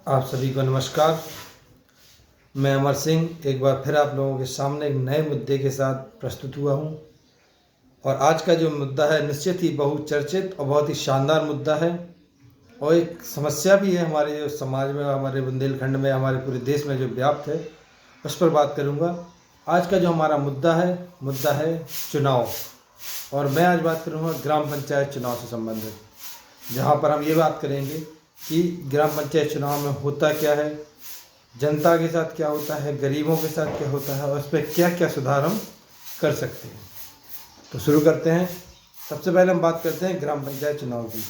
आप सभी को नमस्कार। मैं अमर सिंह एक बार फिर आप लोगों के सामने एक नए मुद्दे के साथ प्रस्तुत हुआ हूं। और आज का जो मुद्दा है निश्चित ही बहुचर्चित और बहुत ही शानदार मुद्दा है और एक समस्या भी है हमारे जो समाज में, हमारे बुंदेलखंड में, हमारे पूरे देश में जो व्याप्त है, उस पर बात करूंगा। आज का जो हमारा मुद्दा है चुनाव। और मैं आज बात करूंगा ग्राम पंचायत चुनाव से संबंधित, जहां पर हम ये बात करेंगे कि ग्राम पंचायत चुनाव में होता क्या है, जनता के साथ क्या होता है, गरीबों के साथ क्या होता है और उस पर क्या क्या सुधार हम कर सकते हैं। तो शुरू करते हैं। सबसे पहले हम बात करते हैं ग्राम पंचायत चुनाव की।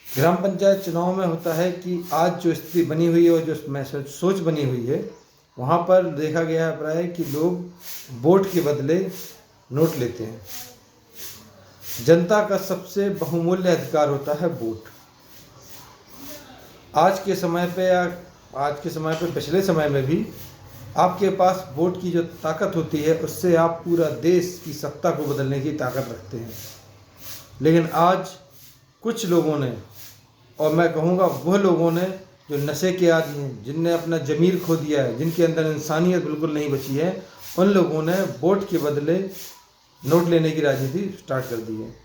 ग्राम पंचायत चुनाव में होता है कि आज जो स्थिति बनी हुई है और जो सोच बनी हुई है, वहाँ पर देखा गया है प्राय कि लोग वोट के बदले नोट लेते हैं। जनता का सबसे बहुमूल्य अधिकार होता है वोट। आज के समय पे पिछले समय में भी आपके पास वोट की जो ताकत होती है, उससे आप पूरा देश की सत्ता को बदलने की ताकत रखते हैं। लेकिन आज कुछ लोगों ने, और मैं कहूँगा वह लोगों ने जो नशे के आदी हैं, जिनने अपना ज़मीर खो दिया है, जिनके अंदर इंसानियत बिल्कुल नहीं बची है, उन लोगों ने वोट के बदले नोट लेने की राजनीति स्टार्ट कर दी है।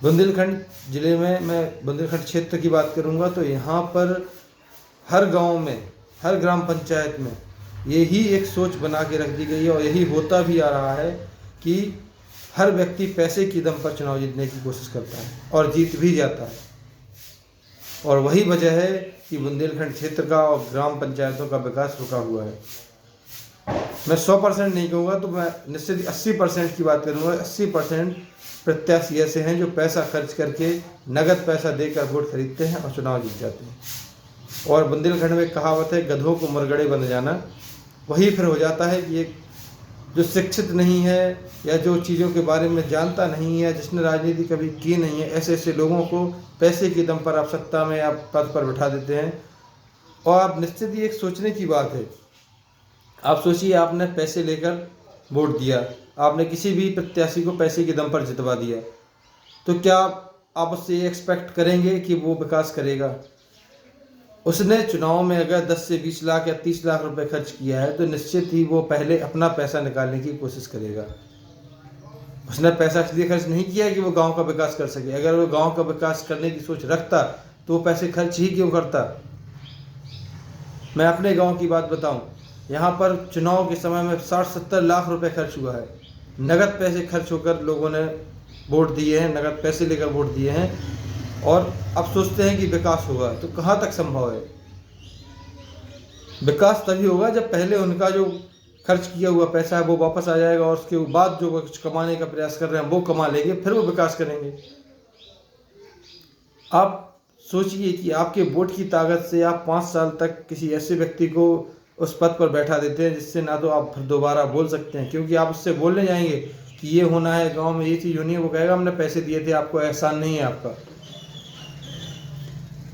बुंदेलखंड ज़िले में, मैं बुंदेलखंड क्षेत्र की बात करूंगा, तो यहाँ पर हर गांव में, हर ग्राम पंचायत में यही एक सोच बना के रख दी गई है और यही होता भी आ रहा है कि हर व्यक्ति पैसे की दम पर चुनाव जीतने की कोशिश करता है और जीत भी जाता है। और वही वजह है कि बुंदेलखंड क्षेत्र का और ग्राम पंचायतों का विकास रुका हुआ है। मैं 100% नहीं कहूँगा, तो मैं निश्चित 80% की बात करूँगा। 80% प्रत्याशी ऐसे हैं जो पैसा खर्च करके, नगद पैसा देकर वोट खरीदते हैं और चुनाव जीत जाते हैं। और बुंदेलखंड में कहावत है, गधों को मुरगड़े बन जाना। वही फिर हो जाता है कि एक जो शिक्षित नहीं है या जो चीज़ों के बारे में जानता नहीं है, जिसने राजनीति कभी की नहीं है, ऐसे ऐसे लोगों को पैसे की दम पर आप सत्ता में, आप पद पर बिठा देते हैं। और आप निश्चित ही एक सोचने की बात है, आप सोचिए, आपने पैसे लेकर वोट दिया, आपने किसी भी प्रत्याशी को पैसे के दम पर जितवा दिया, तो क्या आप उससे एक्सपेक्ट करेंगे कि वो विकास करेगा? उसने चुनाव में अगर 10 से 20 लाख या 30 लाख रुपए खर्च किया है, तो निश्चित ही वो पहले अपना पैसा निकालने की कोशिश करेगा। उसने पैसा इसलिए खर्च नहीं किया कि वो गांव का विकास कर सके। अगर वो गांव का विकास करने की सोच रखता तो वो पैसे खर्च ही क्यों करता? मैं अपने गांव की बात बताऊं, यहाँ पर चुनाव के समय में 60-70 लाख रुपए खर्च हुआ है। नगद पैसे खर्च होकर लोगों ने वोट दिए हैं, नगद पैसे लेकर वोट दिए हैं, और अब सोचते हैं कि विकास होगा। तो कहाँ तक संभव है? विकास तभी होगा जब पहले उनका जो खर्च किया हुआ पैसा है वो वापस आ जाएगा, और उसके बाद जो कुछ कमाने का प्रयास कर रहे हैं वो कमा लेंगे, फिर वो विकास करेंगे। आप सोचिए कि आपके वोट की ताकत से आप 5 साल तक किसी ऐसे व्यक्ति को उस पद पर बैठा देते हैं जिससे ना तो आप फिर दोबारा बोल सकते हैं, क्योंकि आप उससे बोलने जाएंगे कि ये होना है गांव में, ये चीज़ होनी है, वो कहेगा हमने पैसे दिए थे आपको, एहसान नहीं है आपका।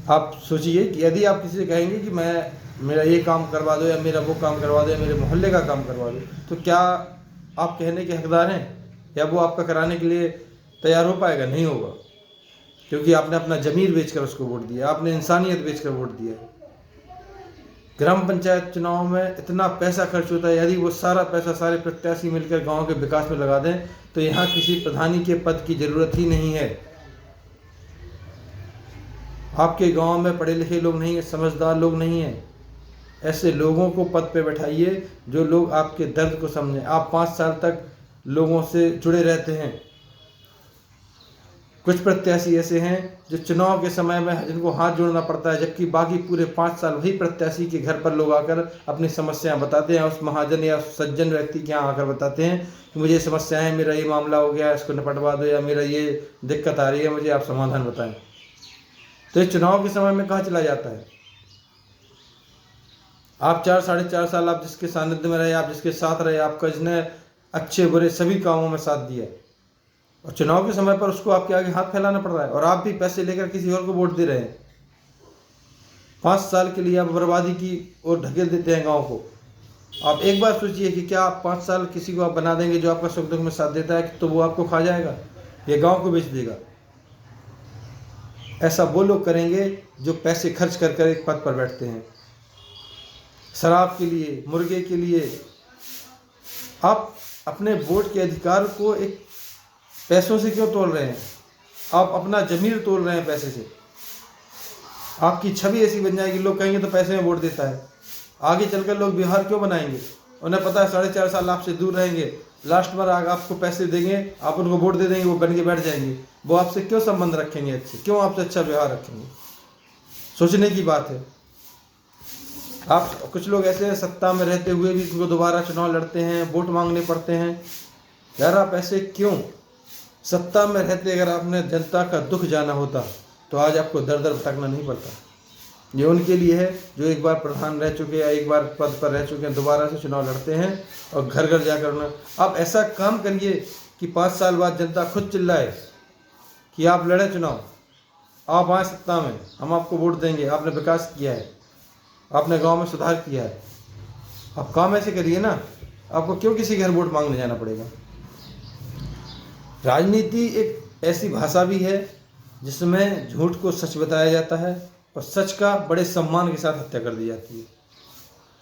आप सोचिए कि यदि आप किसी से कहेंगे कि मेरा ये काम करवा दो, या मेरा वो काम करवा दो, या मेरे मोहल्ले का काम करवा दो, तो क्या आप कहने के हकदार हैं? या वो आपका कराने के लिए तैयार हो पाएगा? नहीं होगा, क्योंकि आपने अपना ज़मीर बेचकर उसको वोट दिया, आपने इंसानियत बेचकर वोट दिया। ग्राम पंचायत चुनाव में इतना पैसा खर्च होता है, यदि वो सारा पैसा सारे प्रत्याशी मिलकर गांव के विकास में लगा दें तो यहाँ किसी प्रधानी के पद की ज़रूरत ही नहीं है। आपके गांव में पढ़े लिखे लोग नहीं हैं, समझदार लोग नहीं हैं, ऐसे लोगों को पद पे बैठाइए जो लोग आपके दर्द को समझें। आप 5 साल तक लोगों से जुड़े रहते हैं। कुछ प्रत्याशी ऐसे हैं जो चुनाव के समय में जिनको हाथ जोड़ना पड़ता है, जबकि बाकी पूरे 5 साल वही प्रत्याशी के घर पर लोग आकर अपनी समस्याएं बताते हैं। उस महाजन या सज्जन व्यक्ति के यहाँ आकर बताते हैं कि मुझे समस्याएं, मेरा ये मामला हो गया, इसको निपटवा दो, या मेरा ये दिक्कत आ रही है, मुझे आप समाधान बताएं। तो ये चुनाव के समय में कहाँ चला जाता है? आप 4-4.5 साल आप जिसके सानिध्य में रहे, आप जिसके साथ रहे, आपका जिसने अच्छे बुरे सभी कामों में साथ दिया, और चुनाव के समय पर उसको आपके आगे हाथ फैलाना पड़ रहा है, और आप भी पैसे लेकर किसी और को वोट दे रहे हैं। 5 साल के लिए आप बर्बादी की ओर ढकेल देते हैं गांव को। आप एक बार सोचिए कि क्या आप 5 साल किसी को आप बना देंगे जो आपका सुख दुख में साथ देता है, तो वो आपको खा जाएगा, ये गांव को बेच देगा। ऐसा वो लोग करेंगे जो पैसे खर्च कर कर एक पद पर बैठते हैं, शराब के लिए, मुर्गे के लिए। आप अपने वोट के अधिकार को एक पैसों से क्यों तोल रहे हैं? आप अपना जमीर तोल रहे हैं पैसे से। आपकी छवि ऐसी बन जाएगी, लोग कहेंगे तो पैसे में वोट देता है। आगे चलकर लोग व्यवहार क्यों बनाएंगे? उन्हें पता है 4.5 साल आपसे दूर रहेंगे, लास्ट में आपको पैसे देंगे, आप उनको वोट दे देंगे, वो बन के बैठ जाएंगे। वो आपसे क्यों संबंध रखेंगे अच्छे? क्यों आपसे अच्छा व्यवहार रखेंगे? सोचने की बात है। आप कुछ लोग ऐसे हैं, सत्ता में रहते हुए भी उनको दोबारा चुनाव लड़ते हैं, वोट मांगने पड़ते हैं। यार आप ऐसे क्यों? सत्ता में रहते अगर आपने जनता का दुख जाना होता तो आज आपको दर दर भटकना नहीं पड़ता। ये उनके लिए है जो एक बार प्रधान रह चुके या एक बार पद पर रह चुके हैं, दोबारा से चुनाव लड़ते हैं और घर घर जाकर उन्हें। आप ऐसा काम करिए कि 5 साल बाद जनता खुद चिल्लाए कि आप लड़े चुनाव, आप आए सत्ता में, हम आपको वोट देंगे, आपने विकास किया है, आपने गांव में सुधार किया है। आप काम ऐसे करिए ना, आपको क्यों किसी घर वोट मांगने जाना पड़ेगा? राजनीति एक ऐसी भाषा भी है जिसमें झूठ को सच बताया जाता है और सच का बड़े सम्मान के साथ हत्या कर दी जाती है।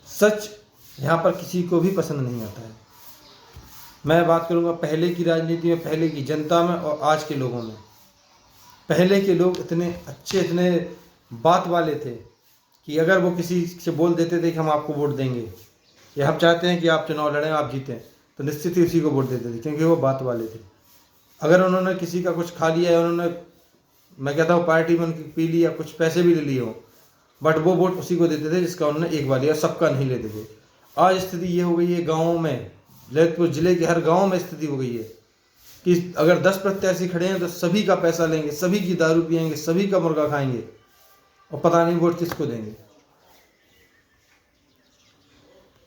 सच यहाँ पर किसी को भी पसंद नहीं आता है। मैं बात करूँगा पहले की राजनीति में, पहले की जनता में और आज के लोगों में। पहले के लोग इतने अच्छे, इतने बात वाले थे कि अगर वो किसी से बोल देते थे कि हम आपको वोट देंगे या हम चाहते हैं कि आप चुनाव लड़ें, आप जीतें, तो निश्चित ही उसी को वोट देते थे, क्योंकि वो बात वाले थे। अगर उन्होंने किसी का कुछ खा लिया है, उन्होंने, मैं कहता हूँ पार्टी में उनकी पी लिया, कुछ पैसे भी ले लिए हो, बट वो वोट उसी को देते थे जिसका उन्होंने एक बार लिया, सबका नहीं लेते थे। आज स्थिति ये हो गई है गाँवों में, ललितपुर जिले के हर गाँव में स्थिति हो गई है कि अगर 10 प्रत्याशी खड़े हैं तो सभी का पैसा लेंगे, सभी की दारू पियेंगे, सभी का मुर्गा खाएंगे और पता नहीं वोट किसको देंगे।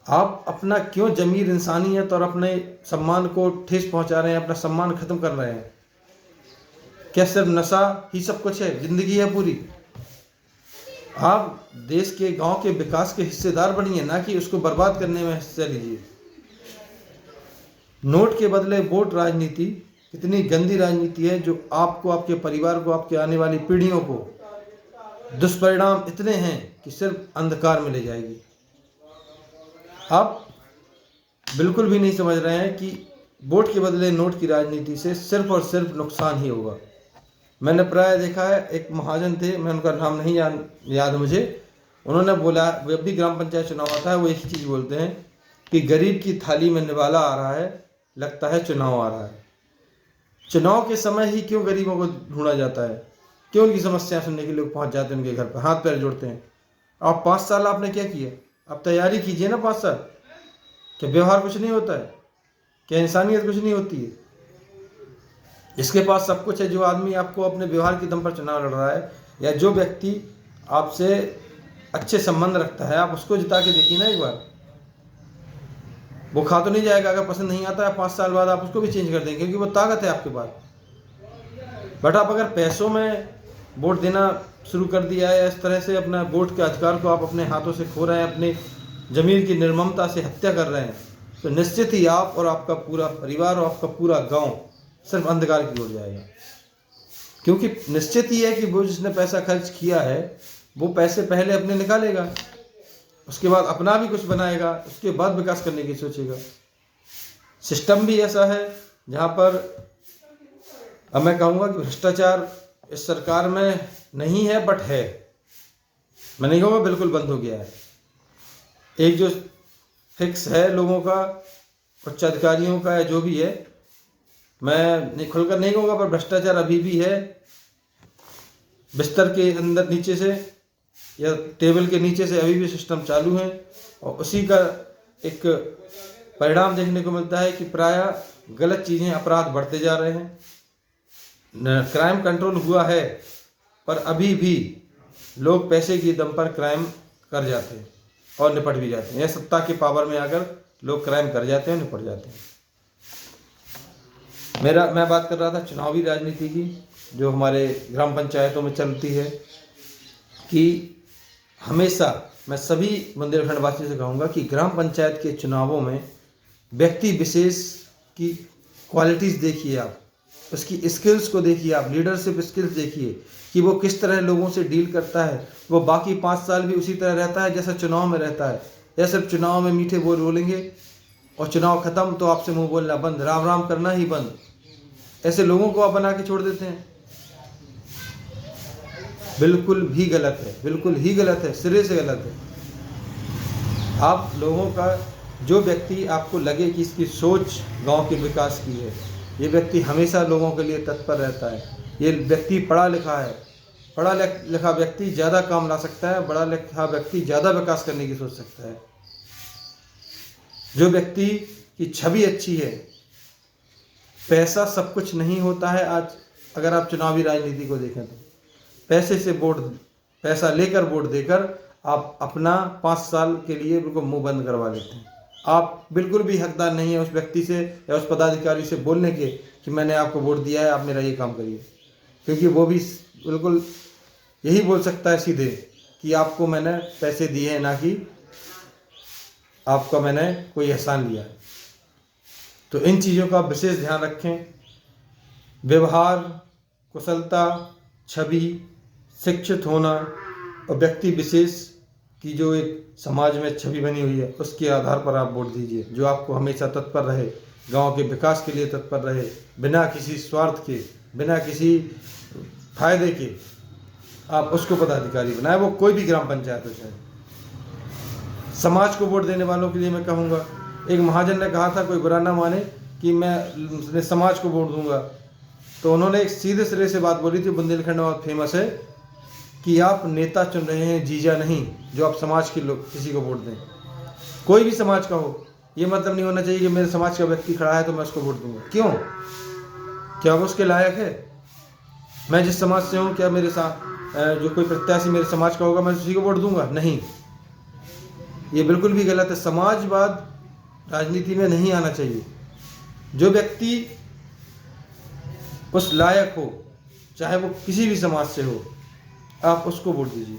आप अपना क्यों जमीर, इंसानियत और अपने सम्मान को ठेस पहुंचा रहे हैं, अपना सम्मान खत्म कर रहे हैं? क्या सिर्फ नशा ही सब कुछ है? जिंदगी है पूरी? आप देश के, गांव के विकास के हिस्सेदार बनिए, ना कि उसको बर्बाद करने में हिस्सा लीजिए। नोट के बदले वोट राजनीति कितनी गंदी राजनीति है, जो आपको, आपके परिवार को, आपके आने वाली पीढ़ियों को दुष्परिणाम इतने हैं कि सिर्फ अंधकार में ले जाएगी। आप बिल्कुल भी नहीं समझ रहे हैं कि वोट के बदले नोट की राजनीति से सिर्फ और सिर्फ नुकसान ही होगा। मैंने प्राय देखा है, एक महाजन थे, मैं उनका नाम नहीं याद मुझे, उन्होंने बोला, जब भी ग्राम पंचायत चुनाव आता है वो एक ही चीज़ बोलते हैं कि गरीब की थाली में निवाला आ रहा है, लगता है चुनाव आ रहा है। चुनाव के समय ही क्यों गरीबों को ढूंढा जाता है? क्यों उनकी समस्या सुनने के लिए लोग पहुंच जाते हैं उनके घर पर, हाथ पैर जोड़ते हैं? आप 5 साल आपने क्या किया? आप तैयारी कीजिए ना 5 साल। क्या व्यवहार कुछ नहीं होता है? क्या इंसानियत कुछ नहीं होती है? जिसके पास सब कुछ है, जो आदमी आपको अपने व्यवहार के दम पर चुनाव लड़ रहा है, या जो व्यक्ति आपसे अच्छे संबंध रखता है, आप उसको जिता के देखिए ना एक बार। वो खा तो नहीं जाएगा, अगर पसंद नहीं आता है 5 साल बाद आप उसको भी चेंज कर देंगे, क्योंकि वो ताकत है आपके पास। बट आप अगर पैसों में वोट देना शुरू कर दिया है, इस तरह से अपना वोट के अधिकार को आप अपने हाथों से खो रहे हैं, अपने जमीर की निर्ममता से हत्या कर रहे हैं, तो निश्चित ही आप और आपका पूरा परिवार और आपका पूरा गांव सिर्फ अंधकार की ओर जाएगा। क्योंकि निश्चित ही है कि वो जिसने पैसा खर्च किया है वो पैसे पहले अपने निकालेगा, उसके बाद अपना भी कुछ बनाएगा, उसके बाद विकास करने की सोचेगा। सिस्टम भी ऐसा है जहाँ पर, अब मैं कहूँगा कि भ्रष्टाचार इस सरकार में नहीं है, बट है। मैं नहीं कहूँगा बिल्कुल बंद हो गया है। एक जो फिक्स है लोगों का, उच्च अधिकारियों का, या जो भी है, मैं खुलकर नहीं कहूँगा, पर भ्रष्टाचार अभी भी है। बिस्तर के अंदर नीचे से या टेबल के नीचे से अभी भी सिस्टम चालू है, और उसी का एक परिणाम देखने को मिलता है कि प्रायः गलत चीज़ें, अपराध बढ़ते जा रहे हैं। क्राइम कंट्रोल हुआ है, पर अभी भी लोग पैसे की दम पर क्राइम कर जाते हैं और निपट भी जाते हैं, या सत्ता के पावर में आकर लोग क्राइम कर जाते हैं, निपट जाते हैं। मैं बात कर रहा था चुनावी राजनीति की, जो हमारे ग्राम पंचायतों में चलती है, कि हमेशा मैं सभी बुंदेलखंड वासियों से कहूँगा कि ग्राम पंचायत के चुनावों में व्यक्ति विशेष की क्वालिटीज़ देखिए, आप उसकी स्किल्स को देखिए, आप लीडरशिप स्किल्स देखिए कि वो किस तरह लोगों से डील करता है। वो बाकी 5 साल भी उसी तरह रहता है जैसा चुनाव में रहता है, या सिर्फ चुनाव में मीठे बोल बोलेंगे और चुनाव खत्म तो आपसे मुंह बोलना बंद, राम राम करना ही बंद। ऐसे लोगों को आप बना के छोड़ देते हैं। बिल्कुल भी गलत है, बिल्कुल ही गलत है, सिरे से गलत है। आप लोगों का, जो व्यक्ति आपको लगे कि इसकी सोच गांव के विकास की है, ये व्यक्ति हमेशा लोगों के लिए तत्पर रहता है, ये व्यक्ति पढ़ा लिखा है, पढ़ा लिखा व्यक्ति ज़्यादा काम ला सकता है, पढ़ा लिखा व्यक्ति ज़्यादा विकास करने की सोच सकता है। जो व्यक्ति की छवि अच्छी है, पैसा सब कुछ नहीं होता है। आज अगर आप चुनावी राजनीति को देखें तो पैसे से वोट, पैसा लेकर वोट देकर आप अपना 5 साल के लिए बिल्कुल मुंह बंद करवा लेते हैं। आप बिल्कुल भी हकदार नहीं है उस व्यक्ति से या उस पदाधिकारी से बोलने के कि मैंने आपको वोट दिया है, आप मेरा ये काम करिए, क्योंकि वो भी बिल्कुल यही बोल सकता है सीधे कि आपको मैंने पैसे दिए हैं, ना कि आपका मैंने कोई एहसान लिया है। तो इन चीज़ों का विशेष ध्यान रखें। व्यवहार, कुशलता, छवि, शिक्षित होना और व्यक्ति विशेष की जो एक समाज में छवि बनी हुई है, उसके आधार पर आप वोट दीजिए। जो आपको हमेशा तत्पर रहे, गांव के विकास के लिए तत्पर रहे, बिना किसी स्वार्थ के, बिना किसी फायदे के, आप उसको पदाधिकारी बनाए, वो कोई भी ग्राम पंचायत हो चाहे। समाज को वोट देने वालों के लिए मैं कहूँगा, एक महाजन ने कहा था, कोई बुरा ना माने, कि मैं समाज को वोट दूंगा, तो उन्होंने एक सीधे सिरे से बात बोली थी, बुंदेलखंड में बहुत फेमस है, कि आप नेता चुन रहे हैं, जीजा नहीं, जो आप समाज के लोग किसी को वोट दें। कोई भी समाज का हो, ये मतलब नहीं होना चाहिए कि मेरे समाज का व्यक्ति खड़ा है तो मैं उसको वोट दूंगा। क्यों? क्या वो उसके लायक है? मैं जिस समाज से हूँ, क्या मेरे साथ जो कोई प्रत्याशी मेरे समाज का होगा मैं उसी को वोट दूंगा? नहीं, ये बिल्कुल भी गलत है। समाजवाद राजनीति में नहीं आना चाहिए। जो व्यक्ति उस लायक हो, चाहे वो किसी भी समाज से हो, आप उसको वोट दीजिए,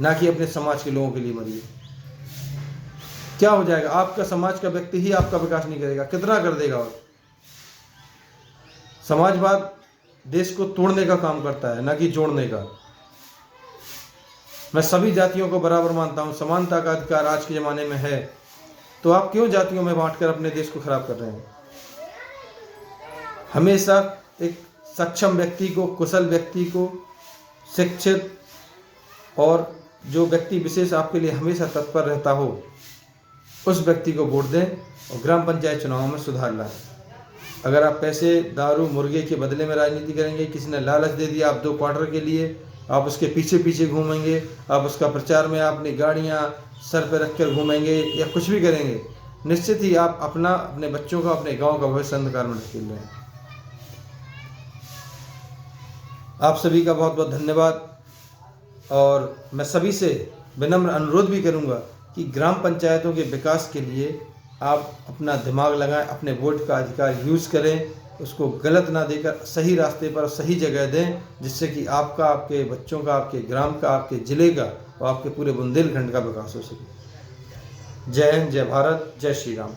ना कि अपने समाज के लोगों के लिए मरिए। क्या हो जाएगा? आपका समाज का व्यक्ति ही आपका विकास नहीं करेगा, कितना कर देगा? और समाजवाद देश को तोड़ने का काम करता है, ना कि जोड़ने का। मैं सभी जातियों को बराबर मानता हूं, समानता का अधिकार आज के ज़माने में है, तो आप क्यों जातियों में बांटकर अपने देश को खराब कर रहे हैं? हमेशा एक सक्षम व्यक्ति को, कुशल व्यक्ति को, शिक्षित और जो व्यक्ति विशेष आपके लिए हमेशा तत्पर रहता हो, उस व्यक्ति को वोट दें और ग्राम पंचायत चुनावों में सुधार लाएं। अगर आप पैसे, दारू, मुर्गे के बदले में राजनीति करेंगे, किसी ने लालच दे दिया आप 2 क्वार्टर के लिए, आप उसके पीछे पीछे घूमेंगे, आप उसका प्रचार में अपनी गाड़ियां सर पर रखकर घूमेंगे या कुछ भी करेंगे, निश्चित ही आप अपने बच्चों का, अपने गांव का भविष्य अंधकार में ढकेल रहे हैं। आप सभी का बहुत बहुत धन्यवाद। और मैं सभी से विनम्र अनुरोध भी करूंगा कि ग्राम पंचायतों के विकास के लिए आप अपना दिमाग लगाएं, अपने वोट का अधिकार यूज़ करें, उसको गलत ना देकर सही रास्ते पर सही जगह दें, जिससे कि आपका, आपके बच्चों का, आपके ग्राम का, आपके ज़िले का और आपके पूरे बुंदेलखंड का विकास हो सके। जय हिंद, जय भारत, जय श्री राम।